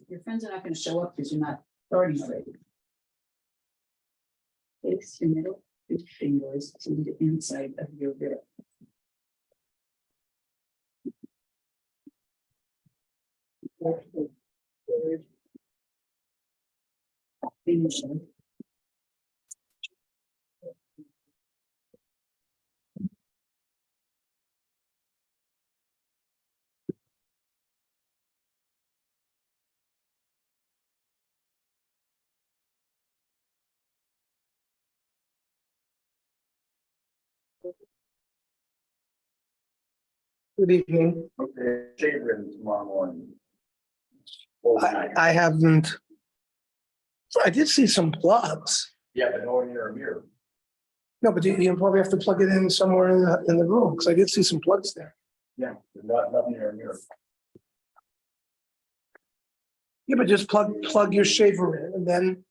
Your friends are not going to show up because you're not starting already. Place your middle two fingers to the inside of your rib. Third finger. Good evening. Okay, shaving tomorrow morning. I haven't. I did see some plugs. Yeah, but no near a mirror. No, but you probably have to plug it in somewhere in the room because I did see some plugs there. Yeah, nothing near a mirror. Yeah, but just plug your shaver in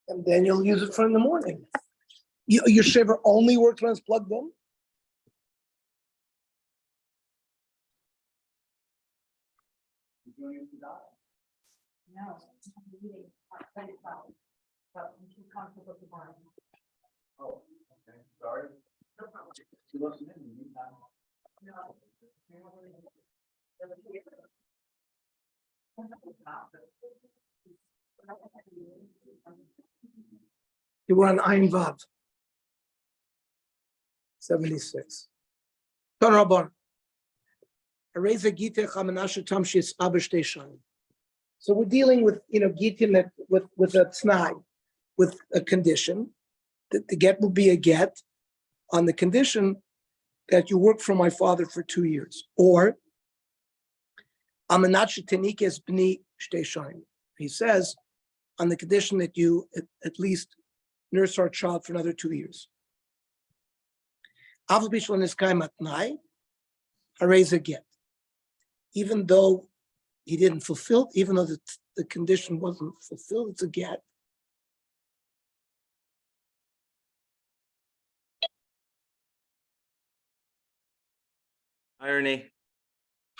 and then you'll use it for in the morning. Your shaver only works when it's plugged in? No. But I'm too comfortable to buy. Oh, okay, sorry. You listen in the meantime. No. You were on Ein Vav. 76. Ton Rabban. Areza Gita Chamanasha Tamshis Abashteshan. So we're dealing with Gittin that with a t'nai, with a condition that the get will be a get on the condition that you work for my father for 2 years, or Amanach Tenikes Bni Shteshan. He says on the condition that you at least nurse our child for another 2 years. Aval Bishlan is Kai Matnai, Areza get. Even though he didn't fulfill, even though the condition wasn't fulfilled, it's a get. Irony.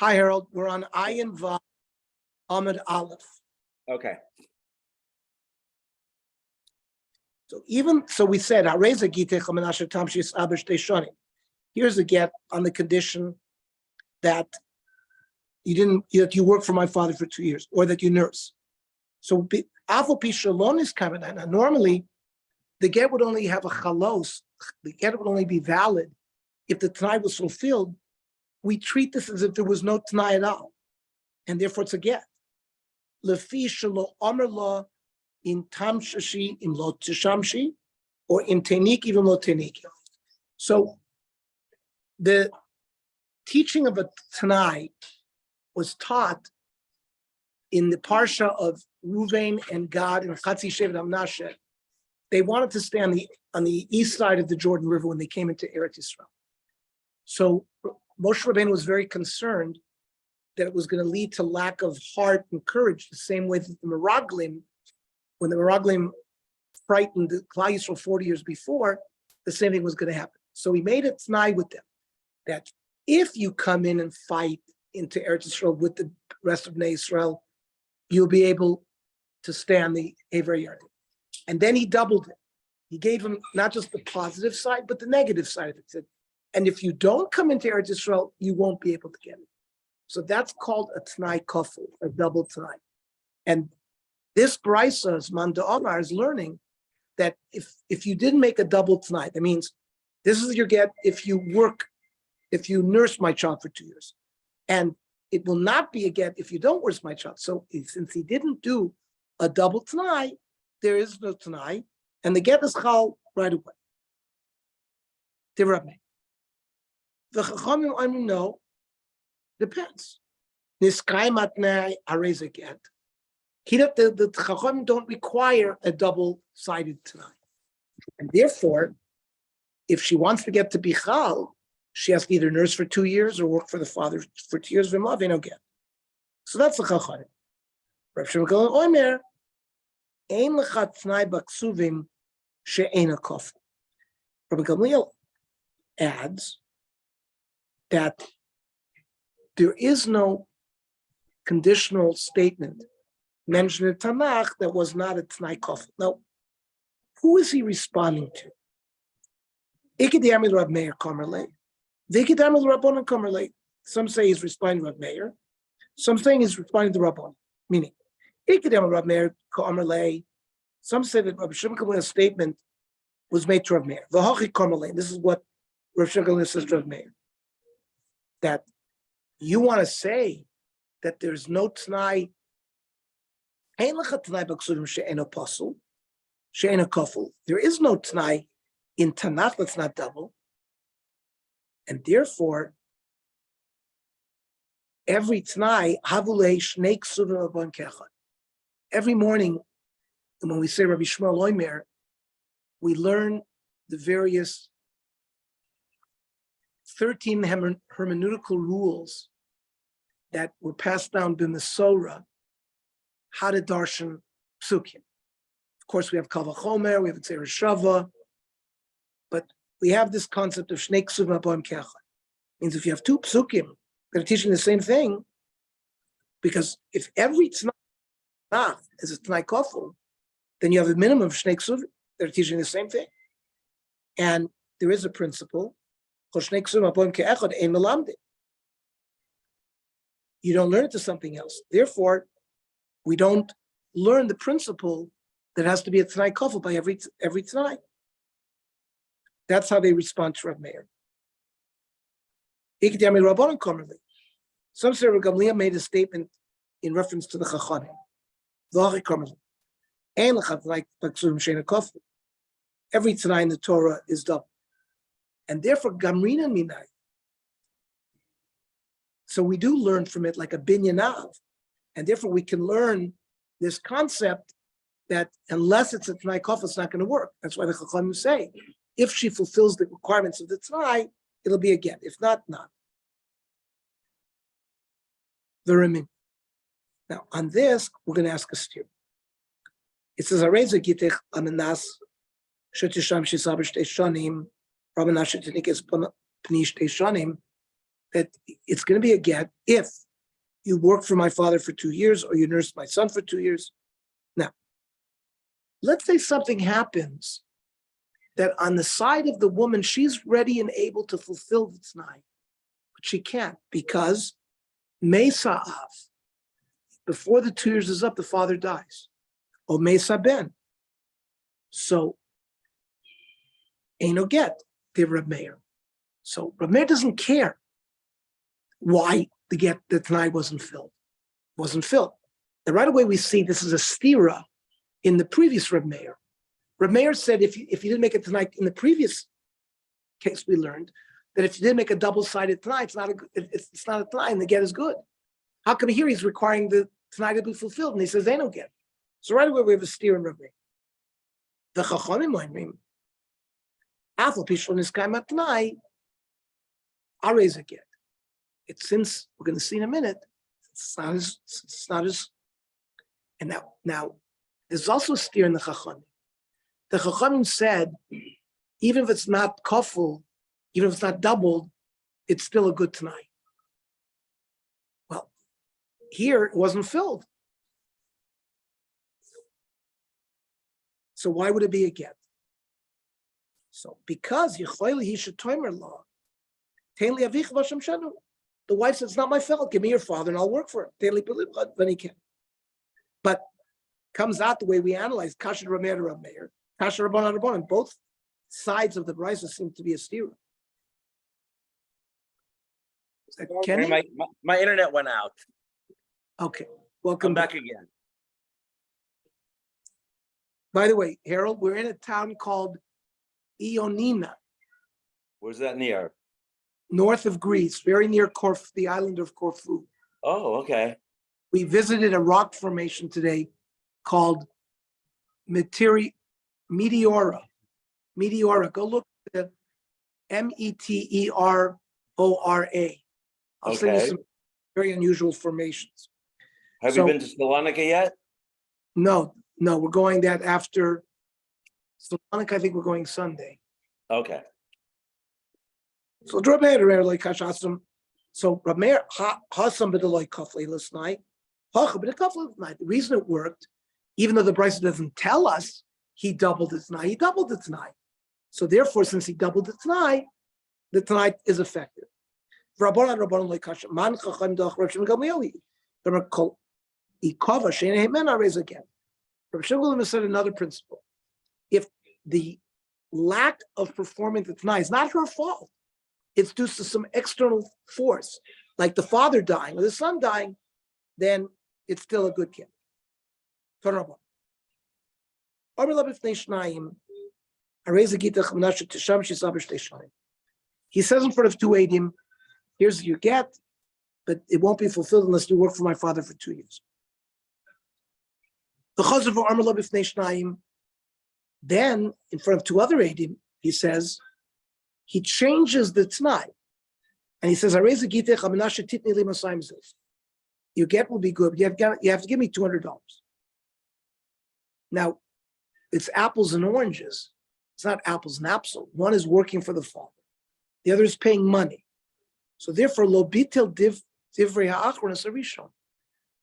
Hi, Harold. We're on Ayin Vav Amud Aleph. Okay. So we said Hareza Gitech Chamanasha Tamshis Abash Teshani. Here's a get on the condition that you work for my father for 2 years, or that you nurse. So Afal Pishalon is coming in. Normally, the get would only have a chalos. The get would only be valid if the t'nai was fulfilled. We treat this as if there was no t'nai at all, and therefore it's a get. Lefi shelo omer lo in tamshashi im lo tishamshi, or in tenik even lo tenik. So the teaching of a t'nai was taught in the parsha of Ruvain and Gad and Chatzi Shevet Amnashe. They wanted to stay on the east side of the Jordan River when they came into Eretz Yisrael. So Moshe Rabbeinu was very concerned that it was going to lead to lack of heart and courage, the same way that the Meraglim, when the Meraglim frightened the Klal Yisrael 40 years before, the same thing was going to happen. So he made a t'nai with them that if you come in and fight into Eretz Yisrael with the rest of Bnei Yisrael, you'll be able to stay on the Aver Yarden. And then he doubled it. He gave him not just the positive side, but the negative side of it. He said, and if you don't come into Eretz Yisrael, you won't be able to get it. So that's called a t'nai kafel, a double t'nai. And this brisa, as Manda Omar, is learning that if you didn't make a double t'nai, that means this is your get if you nurse my child for 2 years. And it will not be a get if you don't nurse my child. So since he didn't do a double t'nai, there is no t'nai, and the get is chal right away. Tirabme. The chachamim, I mean, no, depends. Niskai matnai areza get. The chachamim don't require a double-sided t'nai, and therefore, if she wants to get to bichal, she has to either nurse for 2 years or work for the father for 2 years. V'mav no get. So that's the chachamim. Rav Shimon Omer ein lecha t'nai b'ksuvim she'eina kafel. Rabbi Gamliel adds that there is no conditional statement mentioned in Tanakh that was not a T'nai Kofel. Now, who is he responding to? Ikidiyamid Rab Meir Kamerle. Vikidiyamid Rabbanon Kamerle. Some say he's responding to Rab Meir. Some saying he's responding to Rabbanon. Meaning, Ikidiyamid Rab Meir Kamerle. Some say that Rabbi Shimon Gamliel's statement was made to Rab Meir. V'hachi Kamerle. This is what Rabbi Shimon Gamliel says to Rab Meir. That you want to say that there's no T'nai. Ein lecha T'nai b'ksurim she'eno pasul, she'eno kofel. There is no T'nai in Tanakh that's not double. And therefore, every T'nai, havulei shnei ksurim abon kechad. Every morning, when we say Rabbi Shmuel Oimer, we learn the various 13 hermeneutical rules that were passed down by Mesorah, how to darshan psukim. Of course, we have Kal Vachomer, we have Tzera Shava, but we have this concept of Shnei Ksuvim Aboim Kechad. Means if you have two psukim that are teaching the same thing, because if every Tanakh is a T'nai Kofel, then you have a minimum of Shnei Ksuvim that are teaching the same thing. And there is a principle, Shnei Ksuvim Aboim Kechad Ein Melamdin. You don't learn it to something else. Therefore, we don't learn the principle that has to be a T'nai Kofel by every T'nai. That's how they respond to Rav Meir. Some say Rav Gamliel made a statement in reference to the Chachamim. Every T'nai in the Torah is double. And therefore, Gamrina Minai. So we do learn from it like a binyanav. And therefore, we can learn this concept that unless it's a T'nai Kofel, it's not going to work. That's why the Chachamim say, if she fulfills the requirements of the T'nai, it'll be a get. If not, not. The Remin. Now, on this, we're going to ask a steer. It says, Areza Gitich Amenas Shetisham Shisabish Teshanim, Rabanash Shetinikes Panish Teshanim, that it's going to be a get if you work for my father for 2 years or you nurse my son for 2 years. Now, let's say something happens that on the side of the woman, she's ready and able to fulfill the T'nai, but she can't because Mesa'av, before the 2 years is up, the father dies. Or Mesa Ben. So, ain't no get, the Reb Meir. So Reb Meir doesn't care why the T'nai wasn't filled. And right away we see this is a stira in the previous Reb Meir. Reb Meir said if you didn't make it tonight, in the previous case we learned that if you didn't make a double-sided tonight, it's not a tonight and the get is good. How come here he's requiring the tonight to be fulfilled and he says they don't get? So right away we have a steer in Reb Meir. The Chachamim Oimrim, Afal Pishon is Kaimat Tonight, I'll raise a get. It's since we're going to see in a minute, it's not as, and now there's also a steer in the Chachamim. The Chachamim said, even if it's not kofel, even if it's not doubled, it's still a good tonight. Well, here it wasn't filled. So why would it be a get? So because Yechoili he should toimer law, the wife says, it's not my fault, give me your father and I'll work for him. Then he can. But comes out the way we analyze, Kasher Rameir to Rameir, Kasher Rabban Rabban, and both sides of the brisa seem to be a steer. Okay, my internet went out. Okay, welcome I'm back again. By the way, Harold, we're in a town called Ionina, Where's that near? north of Greece, very near Corfu, the island of Corfu. Oh, okay. We visited a rock formation today called Meteora. Meteora. Go look at Meteora. I'll send you Okay. some very unusual formations. Have you been to Salonika yet? No, we're going that after Salonika. I think we're going Sunday. Okay. So drop ahead like Kashasam. So Rameir Hasam b'deloy kaflei l'snai, hacha b'dekaflei l'snai. The reason it worked, even though the Brisa doesn't tell us he doubled its nai, he doubled its nai. So therefore, since he doubled its nai, the tonight is effective. Rabbanan leikasha man chacham doch Rav Shimon Gamliel. The Rakol ikava she'enei hemen raise again. Rav Shimon Gamliel said another principle: if the lack of performing the tonight is not her fault, it's due to some external force, like the father dying or the son dying, then it's still a good kid. He says in front of two Adim, here's your get, but it won't be fulfilled unless you work for my father for 2 years. Then, in front of two other Adim, he says, he changes the T'nai. And he says, your get will be good, but you have to give me $200. Now, it's apples and oranges. It's not apples and apples. One is working for the father. The other is paying money. So therefore, lo bitel divrei ha'achronas harishon.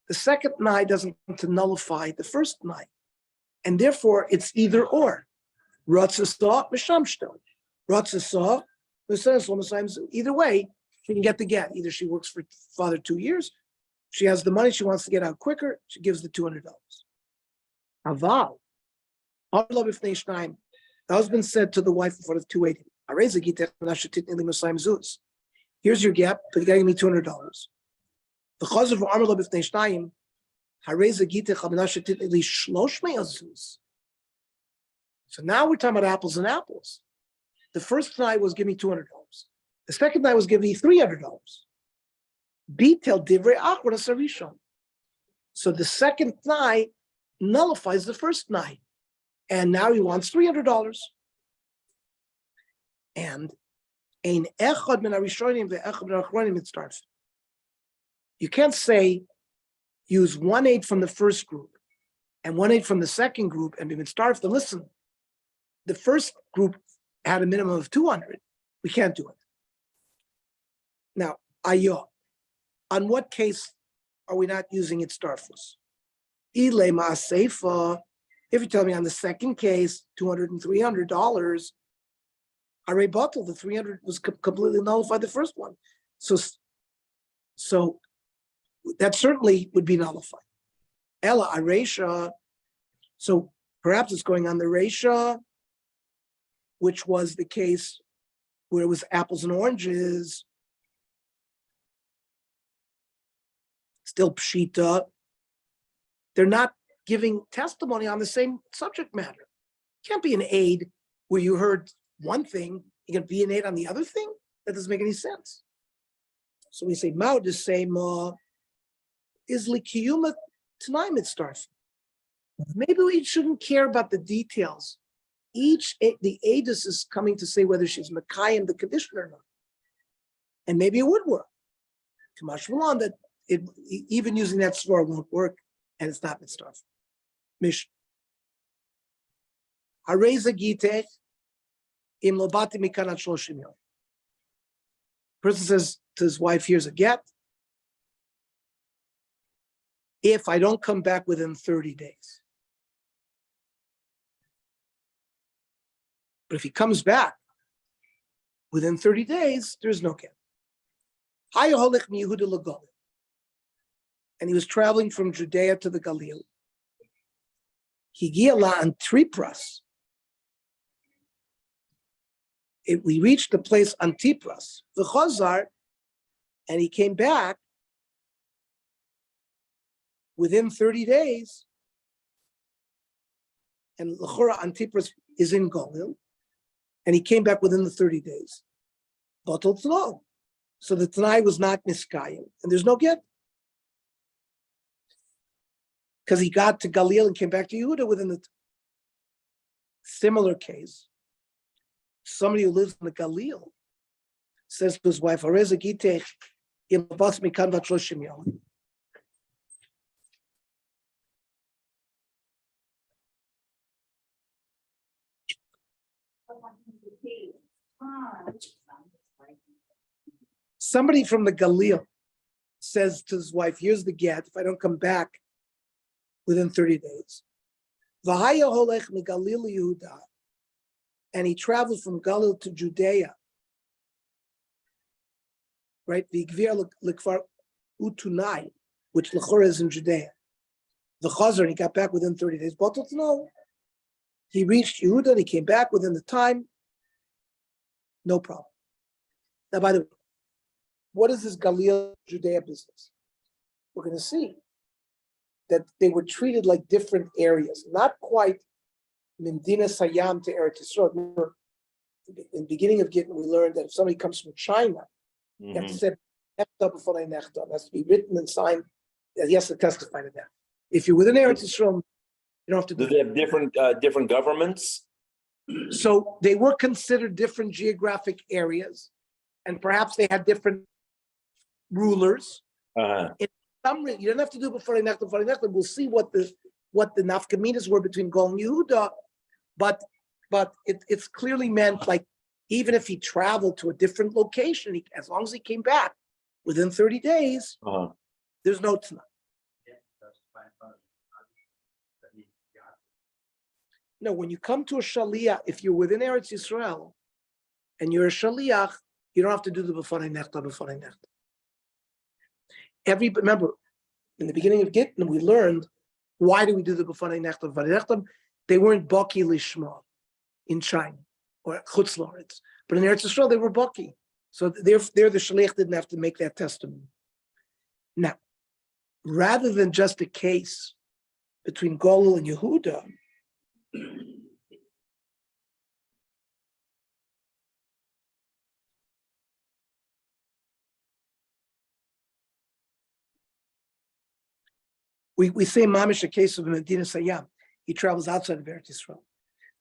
The second nai doesn't come to nullify the first nai. And therefore, it's either or. Ratzasah, mishamshto. Ratzasah, either way, she can get the get. Either she works for father 2 years, she has the money, she wants to get out quicker, she gives the $200. Aval. The husband said to the wife in front of 280, here's your gap, but you gotta give me $200. The chaz of Amar lo b'fnei shnayim, hareza gitech hamanasha titnei shlosh me'azuz. So now we're talking about apples and apples. The first night was give me $200. The second night was give me $300. Bitel divrei achronas harishon. So the second night nullifies the first night. And now he wants $300. And ein echad min harishonim ve'echad min ha'achronim mitzarfim. You can't say use 1/8 from the first group and 1/8 from the second group and be mitzarfim. Listen, the first group had a minimum of 200. We can't do it. Now, ayah, on what case are we not using it starfus? Ilay ma'aseifa. If you tell me on the second case, $200 and $300, I rebuttal the 300 was completely nullified the first one. So that certainly would be nullified. Ella aresha. So perhaps it's going on the resha, which was the case where it was apples and oranges. Still pshita. They're not giving testimony on the same subject matter. Can't be an aid where you heard one thing, you can be an aid on the other thing? That doesn't make any sense. So we say, Mao the same is likiyuma tonight it starts. Maybe we shouldn't care about the details. The aidus is coming to say whether she's Makayim the condition or not. And maybe it would work. Kamash Malan that even using that sword won't work, and it's not mitzvah. Mish. Hareza gitech im lobati mikanat shloshim yom. Person says to his wife, here's a get. If I don't come back within 30 days. But if he comes back within 30 days, there's no get. And he was traveling from Judea to the Galil. Higiala Antipras. We reached the place Antipras, the Chazar, and he came back within 30 days. And L'chora Antipras is in Galil, and he came back within the 30 days. Batal Tzlo. So the Tanai was not Niskayim, and there's no get. Because he got to Galil and came back to Yehuda within the similar case. Somebody who lives in the Galil says to his wife, "Areza gitech im bas mikan vat shloshim yom." somebody from the Galil says to his wife, here's the get, if I don't come back within 30 days. V'haya holech miGalil Yehuda, and he travels from Galil to Judea, right? V'gvir l'kfar utunai, which l'chora is in Judea. The Chazar, and he got back within 30 days. But no, he reached Yehuda and he came back within the time. No problem. Now, by the way, what is this Galil Judea business? We're going to see that they were treated like different areas, not quite Mindina Sayam to Eretz Yisrael. Remember, in the beginning of Gittin, we learned that if somebody comes from China, you have to say, it has to be written and signed, that he has to testify to that. If you're within Eretz Yisrael, you don't have to do Do they have different governments? So they were considered different geographic areas, and perhaps they had different rulers. In some, you don't have to do it before Nechta. We'll see what the nafkaminas were between Gol and Yehuda, but it's clearly meant like even if he traveled to a different location, as long as he came back within 30 days, there's no tzna. No, when you come to a shaliach, if you're within Eretz Yisrael and you're a shaliach, you don't have to do the b'fanei nechta. Remember, in the beginning of Gittin, we learned why do we do the b'fanei nechta. They weren't baki lishma in China or chutz la'aretz, but in Eretz Yisrael they were baki. So there the shaliach didn't have to make that testimony. Now, rather than just a case between Golul and Yehuda, we say mamish a case of Medina Sayam. He travels outside of Eretz Yisrael.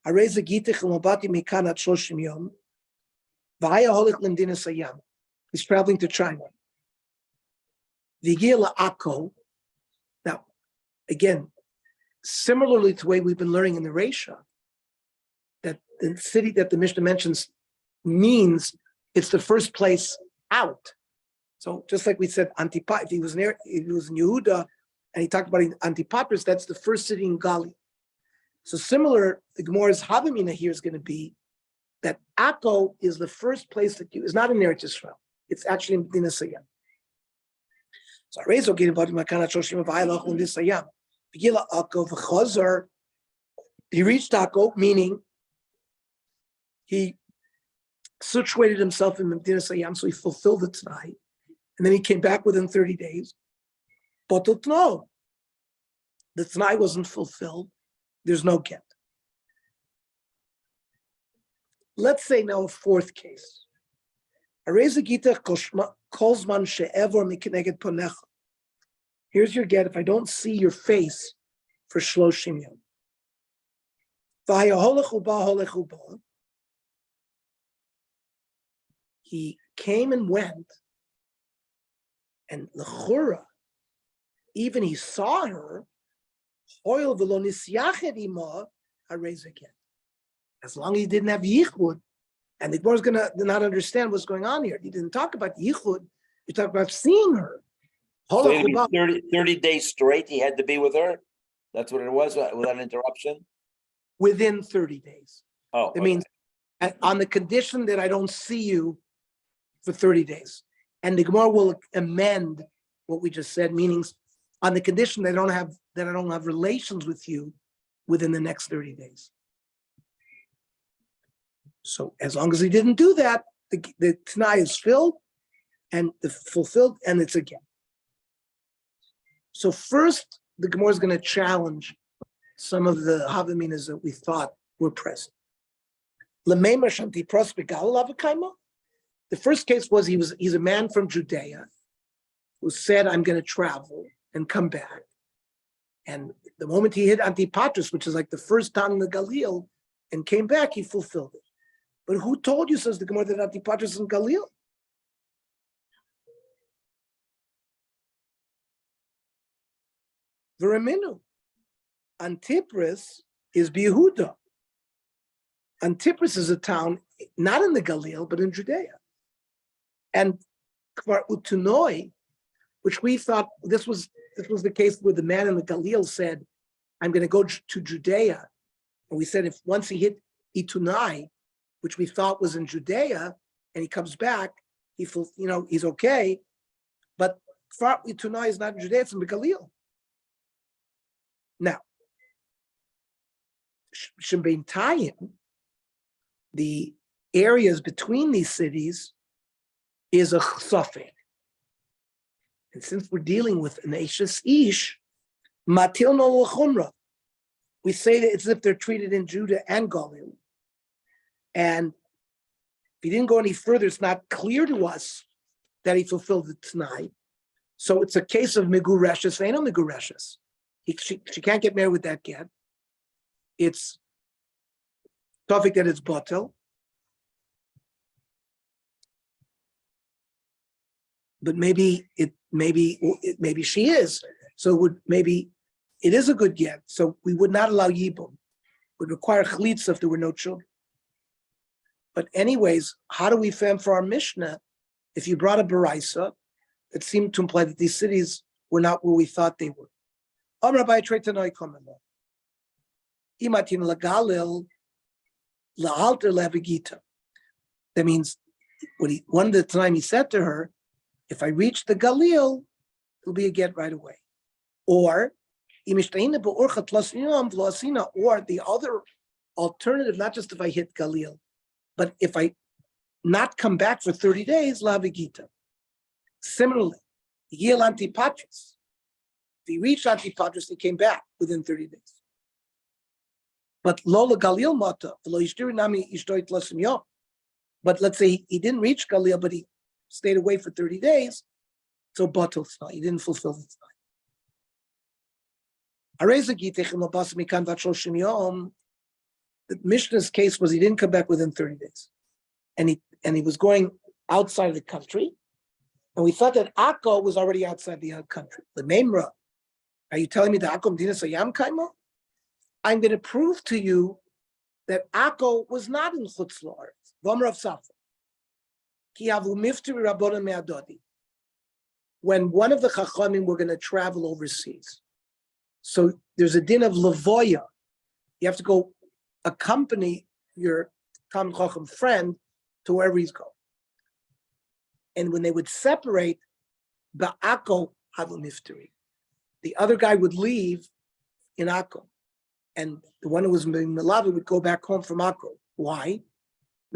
Areza gitich l'mabati mikan at shoshim yom. V'haya holich l'Medina Sayam. He's traveling to China. V'giya la'ako. Now, again, similarly to the way we've been learning in the Reisha, that the city that the Mishnah mentions means it's the first place out. So just like we said, Antipat, if he was in Yehuda and he talked about Antipatris, that's the first city in Gali. So similar, the Gemara's Havamina here is going to be that Akko is the first place that is not in Eretz Yisrael. It's actually in Medina Sayam. So Rezo getting about Makana Shoshim Vayalach in this Sayam. Begila Akko v'Chazar. He reached Akko, meaning he situated himself in Medina Sayam, so he fulfilled the T'nai, and then he came back within 30 days. But no, the T'nai wasn't fulfilled. There's no get. Let's say now a fourth case. Here's your get if I don't see your face for shloshim yom. He came and went, and l'chura, even he saw her. As long as he didn't have yichud, and the Gemara is gonna not understand what's going on here. He didn't talk about yichud. He talked about seeing her. So it'd be 30 days straight. He had to be with her. That's what it was without interruption. Within 30 days. Oh, it means on the condition that I don't see you for 30 days, and the Gemara will amend what we just said, meaning on the condition that I don't have relations with you within the next 30 days. So as long as he didn't do that, the T'nai is filled and fulfilled, and it's again. So first, the Gemara is going to challenge some of the Havaminas that we thought were present. The first case was he's a man from Judea who said, I'm going to travel and come back. And the moment he hit Antipatris, which is like the first town in the Galil, and came back, he fulfilled it. But who told you, says the Gemara, that Antipatris is in Galil? V'raminu. Antipris is Yehuda. Antipris is a town not in the Galil, but in Judea. And kvar utunoi, which we thought this was the case where the man in the Galil said, I'm going to go to Judea. And we said if once he hit Itunai, which we thought was in Judea, and he comes back, he's okay. But kvar utunoi is not in Judea, it's in the Galil. Now, Shembeintayim, the areas between these cities is a chsafek. And since we're dealing with an Ashes Ish, Matil no l'chumra, we say that it's as if they're treated in Judah and Galil. And if he didn't go any further, it's not clear to us that he fulfilled the Tanai. So it's a case of Migureshes, Veino Migureshes. She can't get married with that get. It's topic that it's batel. But maybe she is. So maybe it is a good get. So we would not allow yibum. Would require chalitza if there were no children. But anyways, how do we fend for our Mishnah if you brought a baraisa that seemed to imply that these cities were not where we thought they were? That means one of the time he said to her, if I reach the Galil, it'll be a get right away. Or the other alternative, not just if I hit Galil, but if I not come back for 30 days, la vigita. Similarly, Yil Antipatris. If he reached Antipatris, he came back within 30 days. But Lola Galil Mata, but let's say he didn't reach Galil, but he stayed away for 30 days, so batel tzna, he didn't fulfill the tzna. The Mishnah's case was he didn't come back within 30 days. And he was going outside of the country, and we thought that Akko was already outside the country. The Memra, are you telling me that Akko Medina Sayam Kaimo? I'm going to prove to you that Akko was not in Chutz La'aretz. V'amar of Safra. When one of the Chachamim were going to travel overseas, so there's a din of Lavoya. You have to go accompany your Talmid Chacham friend to wherever he's going. And when they would separate, Ba'ako Havu Mifteri, the other guy would leave in Akko, and the one who was being Malavi would go back home from Akko. Why?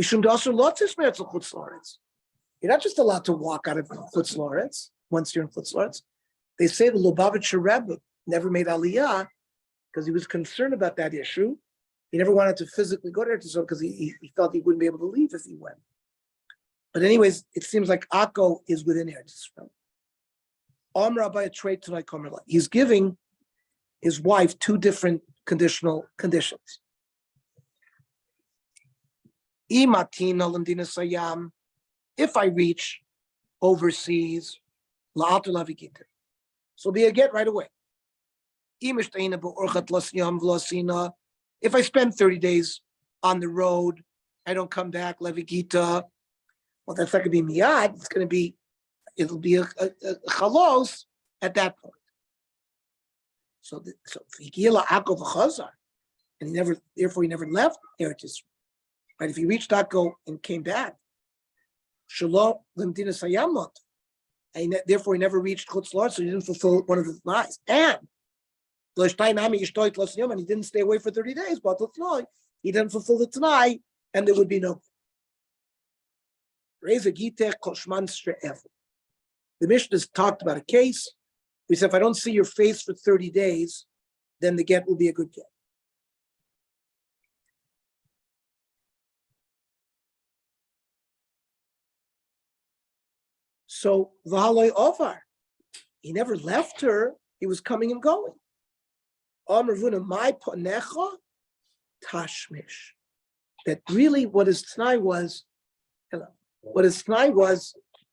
Mishum Dasher Lotzis Meretzel Chutz La'aretz. You're not just allowed to walk out of Chutz La'aretz once you're in Chutz La'aretz. They say the Lubavitcher Rebbe never made Aliyah because he was concerned about that issue. He never wanted to physically go there because he felt he wouldn't be able to leave if he went. But anyways, it seems like Akko is within Eretz Yisrael. He's giving his wife two different conditional conditions. If I reach overseas, so be a get right away. If I spend 30 days on the road, I don't come back, levigita. Well, that's not going to be miyad. It'll be a chalos at that point. So Higila Akko v'chazar, and he never left Eretz Yisrael. Right? If he reached Akko and came back, Shalom l'mdina sayamot, and therefore he never reached Chutz La'aretz, so he didn't fulfill one of the lies. And he didn't stay away for 30 days, but he didn't fulfill the Tanai, and there would be no. The Mishnah has talked about a case. We said, if I don't see your face for 30 days, then the get will be a good get. So, V'haloi Ovar, he never left her. He was coming and going. My ponecha tashmish. That really what his t'nai was, that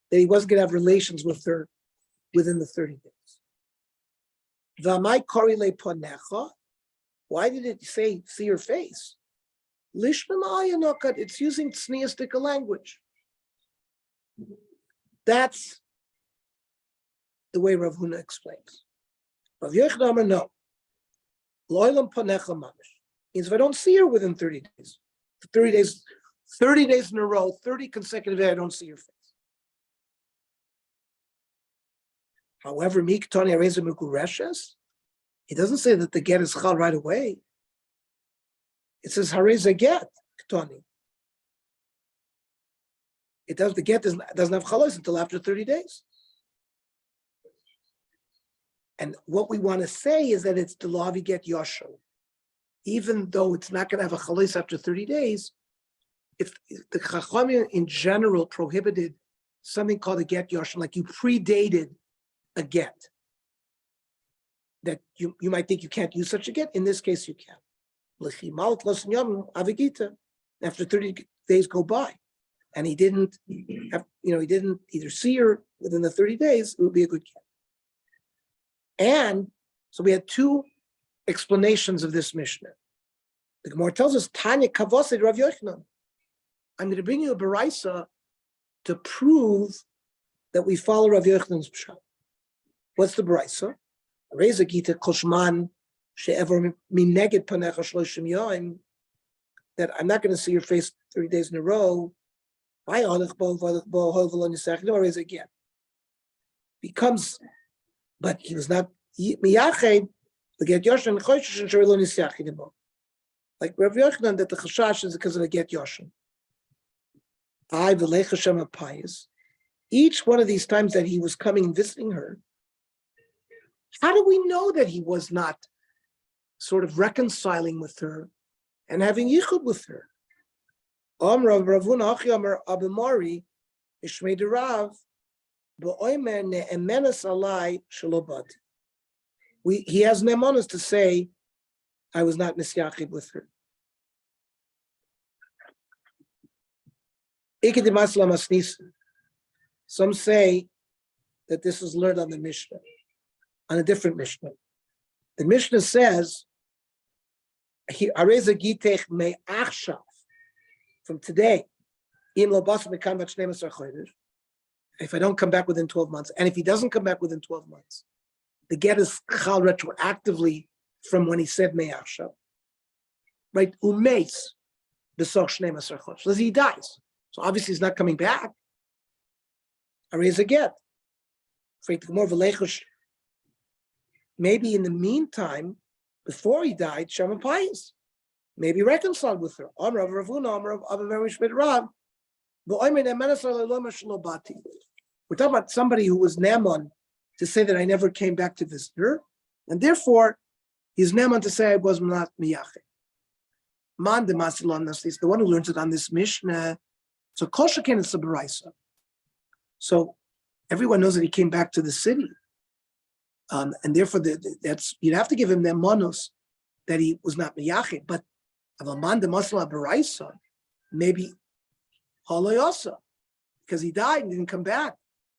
he wasn't going to have relations with her within the 30 days. V'amai korile ponecha. Why did it say see your face? Lishma ma'ayanokat. It's using tzniistic language. That's the way Rav Huna explains. Rav Yochanan Amar, no. Lo'ilam panecha mamish means if I don't see her within 30 days, 30 days in a row, 30 consecutive days, I don't see your face. However, Miktani Areza Mikureshes, he doesn't say that the get is chal right away. It says Hareza get, Ktani. The get doesn't have chalos until after 30 days. And what we want to say is that it's the lavi get yosho. Even though it's not going to have a chalos after 30 days, if the Chachamim in general prohibited something called a get yosho, like you predated a get, that you might think you can't use such a get. In this case, you can. After 30 days go by, and he didn't either see her within the 30 days, it would be a good get. And so we had two explanations of this Mishnah. The Gemara tells us, Tanya Kavosid Rav Yochanan. I'm going to bring you a baraisa to prove that we follow Rav Yochanan's pshat. What's the baraisa? Reza Gita Koshman she'ever mineged panecha shloshim yoim, that I'm not going to see your face 30 days in a row. Becomes, but he was not miyached to get yoshin choishish and shelo nisyachid imo. Like Rav Yochanan, that the chashash is because of the get yoshin. I v'lech Hashem apayis. Each one of these times that he was coming and visiting her, how do we know that he was not sort of reconciling with her and having yichud with her? Amar Ravuna Achi Amar Abimari Ishmei Derav Ba'omer Ne'emenes Alai Shalobad. He has ne'emanos to say, I was not nisyachid with her. Some say that this is learned on the Mishnah, on a different Mishnah. The Mishnah says, Areza Gitech Me'achshav, from today, if I don't come back within 12 months, and if he doesn't come back within 12 months, the get is chal retroactively from when he said Me'achshav. Right? Umeis b'soch shnei masar chodesh. So he dies. So obviously he's not coming back. Areza get. Maybe in the meantime, before he died, Shema Payis, maybe reconciled with her. We're talking about somebody who was Naaman to say that I never came back to visit her, and therefore he's Naaman to say I was not miyached. Man de Masilam Naslis, the one who learns it on this Mishnah. So Kol Sheken is a baraisa. So everyone knows that he came back to the city. And therefore, that's you'd have to give him the manos that he was not miyached. But avaman de masla baraisa, maybe haloyasa, because he died and didn't come back.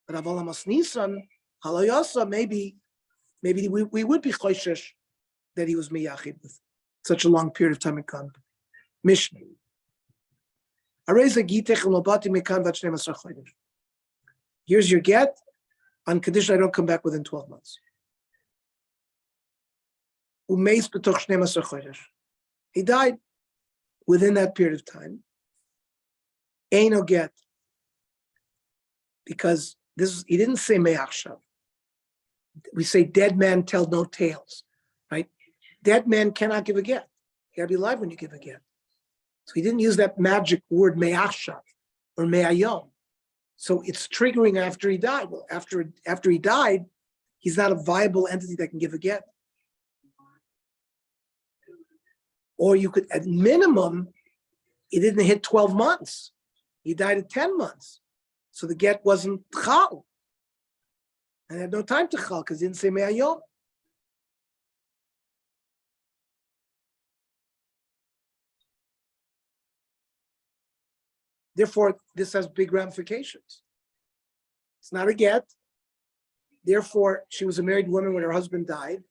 But avalamas nisan haloyasa, maybe we would be choishesh that he was miyached with such a long period of time in Kan. Mishnah. Here's your get on condition I don't come back within 12 months. He died within that period of time. Ain't no get. Because he didn't say me'achshav. We say dead man tell no tales, right? Dead man cannot give a get. You gotta be alive when you give a get. So he didn't use that magic word me'achshav or me'ayom. So it's triggering after he died. Well, after he died, he's not a viable entity that can give a get. Or you could, at minimum, he didn't hit 12 months. He died at 10 months. So the get wasn't chal. And had no time to chal because he didn't say me'ayom. Therefore, this has big ramifications. It's not a get. Therefore, she was a married woman when her husband died.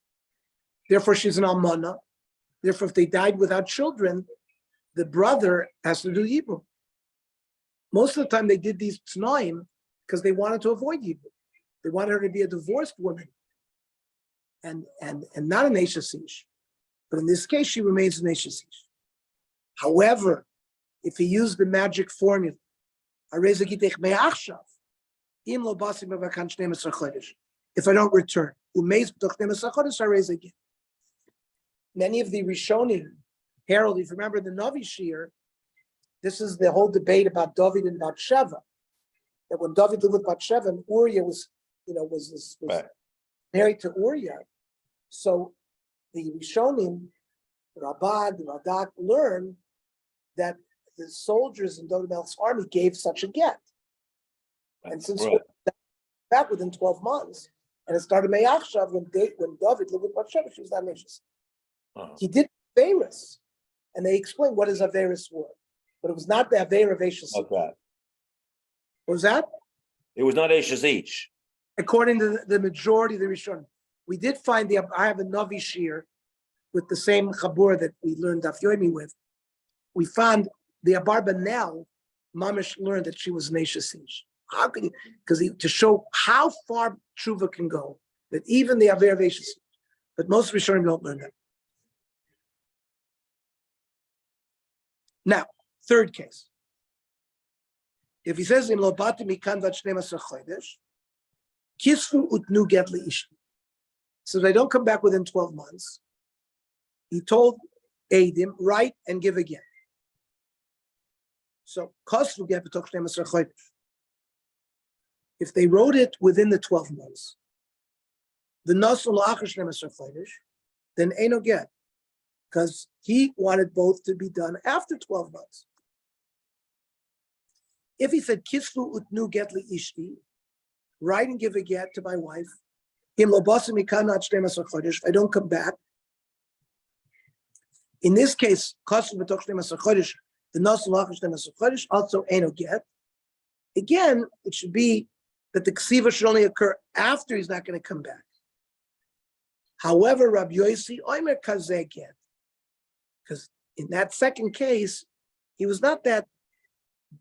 Therefore, she's an almana. Therefore, if they died without children, the brother has to do yibum. Most of the time, they did these t'noim because they wanted to avoid Yibum. They wanted her to be a divorced woman and not an Eishes Ish. But in this case, she remains an Eishes Ish. However, if he used the magic formula, if I don't return, many of the Rishonim herald, if you remember the Navi Shir, this is the whole debate about David and Bathsheba. That when David lived with Bathsheba and Uriah was Right. married to Uriah, so the Rishonim, the Rabbah, the Radak learn that the soldiers in David Melch's army gave such a get. And since Right. that within 12 months, and it started Mayachshav when David lived with Bathsheba, she was not anxious. Uh-huh. He did Averis, and they explained what is Averis word, but it was not the Aver of Eishes. Not that. What was that? It was not Eishes Ish. According to the majority of the Rishonim. We did find I have a Navi Shir with the same Chabur that we learned Daf Yomi with. We found the Abarbanel, Mamish learned that she was an Eishes Ish. How could you? Because to show how far tshuva can go, that even the Aver of Eishes, but most Rishonim don't learn that. Now, third case. If he says in Lobati Mikan Vat 12 Chodesh, Kisfu Utnu Get Leishti. So they don't come back within 12 months. He told Eidim, write and give again. So Kosvu Get B'Tok 12 Chodesh. If they wrote it within the 12 months, the Nasul La'achar 12 Chodesh, then Eino Get, because he wanted both to be done after 12 months. If he said, Kisfu Utnu Get Leishti, write and give a get to my wife, if I don't come back. In this case, the also ain't no get. Again, it should be that the ksiva should only occur after he's not going to come back. However, Rabbi Yosi oimer kazeh get, because in that second case, he was not that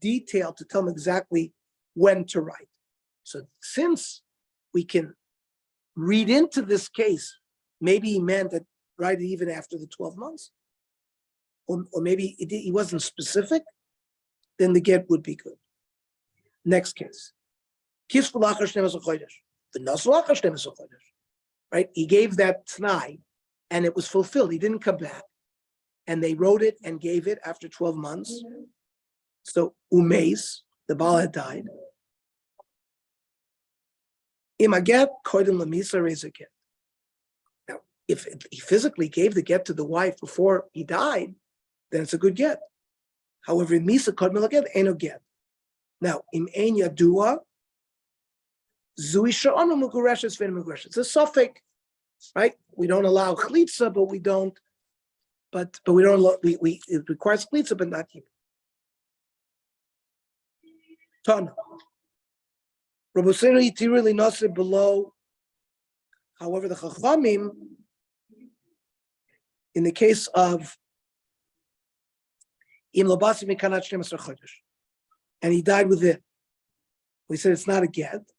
detailed to tell him exactly when to write. So since we can read into this case, maybe he meant that write it even after the 12 months, or maybe he wasn't specific, then the get would be good. Next case. Right? He gave that t'nai and it was fulfilled. He didn't come back. And they wrote it and gave it after 12 months. So Umeis, the Baal had died. Imaget koidem lemisa raise a get. Now, if he physically gave the get to the wife before he died, then it's a good get. However, in misa koidem laget ain't no get. Now, im ein yadua, zui sha'anu mugureshes v'en mugureshes. It's a suffix, right? We don't allow chlitza, but we don't. But we don't. We it requires chlitza, but not him. Tana. Rabosenu yitiruli nasib below. However, the Chachamim, in the case of Im Labasi Mekanat 12 Chodesh, and he died with it, we said it's not a get,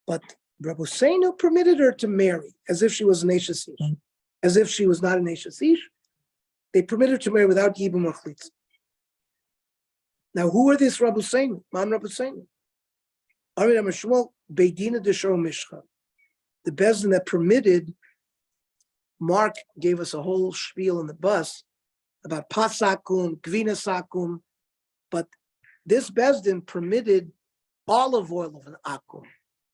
but Rabosenu permitted her to marry as if she was an Eishes Ish, as if she was not an Eishes Ish. They permitted her to marry without Yibum or Chlitz. Now, who are these Rabosenu? Man Rabosenu. The Bezdin that permitted, Mark gave us a whole spiel in the bus about Pasakum, Gvina, but this Bezdin permitted olive oil of an akum.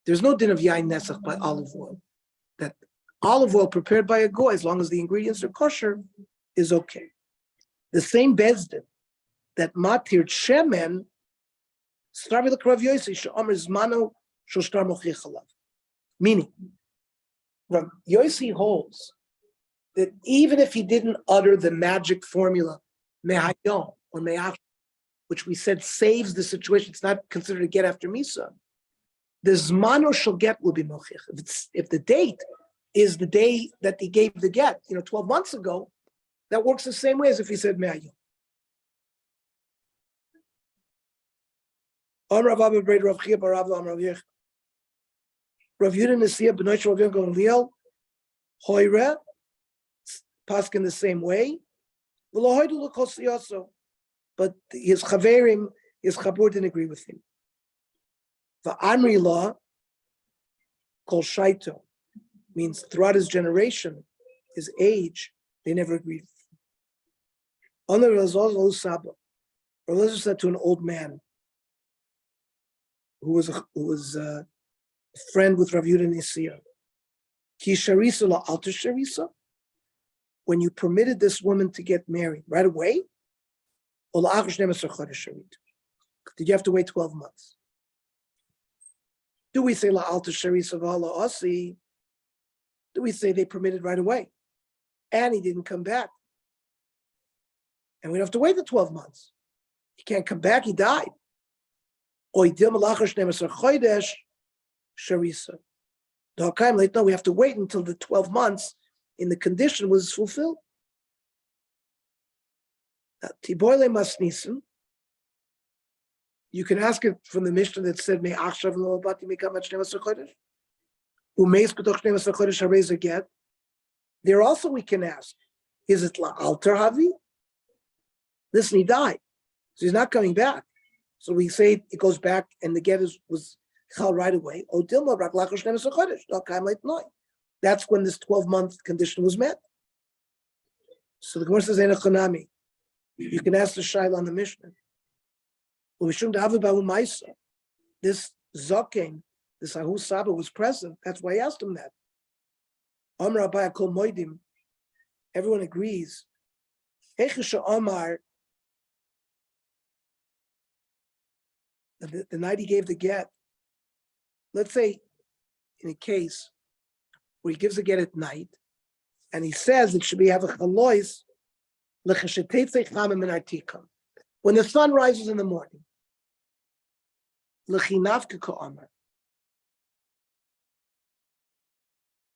There's no din of yain nesach by olive oil. That olive oil prepared by a goy, as long as the ingredients are kosher, is okay. The same Bezdin that matir shemen, meaning, Rav Yosi holds that even if he didn't utter the magic formula, mehayom or me'ach, which we said saves the situation, it's not considered a get after Misa, the zmano shall get will be mochich. If the date is the day that he gave the get, 12 months ago, that works the same way as if he said me'ayom. Rav Abba Breda Rav Chia Bar Rav Amar Rav Yech. Rav Yudah Nesiya B'nai Shel Rav Yonah Gamliel Hoire paskin the same way. V'lo hoidu l'kol siyaso, but his chaverim, his chabur didn't agree with him. V'amri law kol shaito means throughout his generation, his age, they never agreed with him. On the Razal Saba, Razal said to an old man who was a friend with Rav Yudah Nesiya, Ki sharisa la alter sharisa, when you permitted this woman to get married right away, or la achash nemasar chodesh sharit, did you have to wait 12 months? Do we say la alter sharisa v'ala asi? Do we say they permitted right away, and he didn't come back, and we don't have to wait the 12 months? He can't come back. He died. Or he did malachash nemasar chodesh sharisa. No, we have to wait until the 12 months in the condition was fulfilled. Tiboyle masnisim. You can ask it from the Mishnah that said, "Me achshav lo bati mikam at 12 chodesh." Umeis b'toch 12 chodesh harei get. There also we can ask, is it la alter havi? Listen, he died, so he's not coming back. So we say it goes back, and the get was chal right away. O dilma rak lachash 12 chodesh. No, kaim leit noi. That's when this 12-month condition was met. So the Gemara says, "Enochanami." You can ask the Shaila on the Mishnah. This Zokin, this Ahu Saba was present. That's why I asked him that. Amar Abaya Kol Moedim. Everyone agrees. Echisha Amar, the night he gave the get. Let's say, in a case where he gives a get at night, and he says it should be have a chalois when the sun rises in the morning.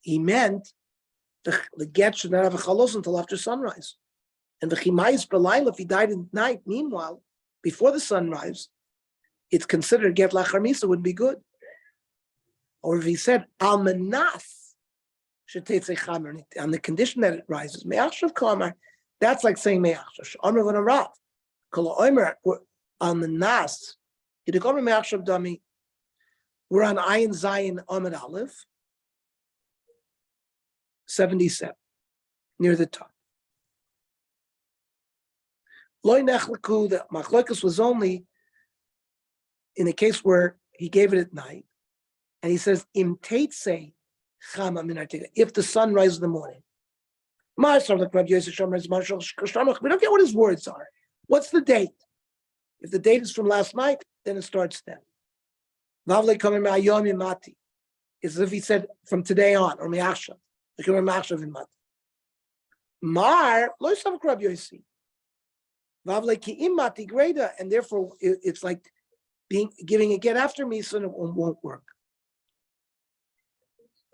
He meant the get should not have a chalos until after sunrise. And the chimayis b'layla, if he died at night, meanwhile, before the sunrise, it's considered get lachar misa would be good. Or if he said al manas should take on the condition that it rises, me'achshav kamar, that's like saying me'achshav. Amr v'na rav kol omer al manas. We're on Ayin Zayin Amid Aleph 77 near the top. Loi nechleku, the machlokas was only in a case where he gave it at night, and he says im teitse chama min artika, if the sun rises in the morning. We don't get what his words are. What's the date? If the date is from last night, then it starts then. Vavle coming Yomi Mati. It's as if he said from today on, or Me'achshav. Me'achshav in Mati. Mar, lo yisavak Rabbi Yossi. Vavle ki'im Mati greda, and therefore it's like giving a get after me, so it won't work.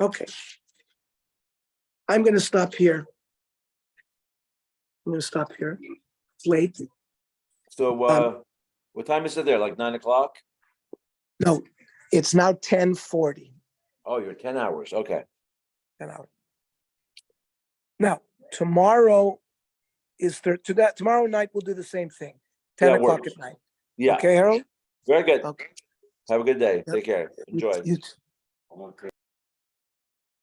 Okay. I'm going to stop here. It's late. So what time is it there? Like 9 o'clock? No, it's now 10:40. Oh, you're 10 hours. Okay. 10 hours. Now, tomorrow is tomorrow night we'll do the same thing. 10 o'clock works. at night. Yeah. Okay, Harold? Very good. Okay. Have a good day. Yep. Take care. Enjoy. You too. Okay.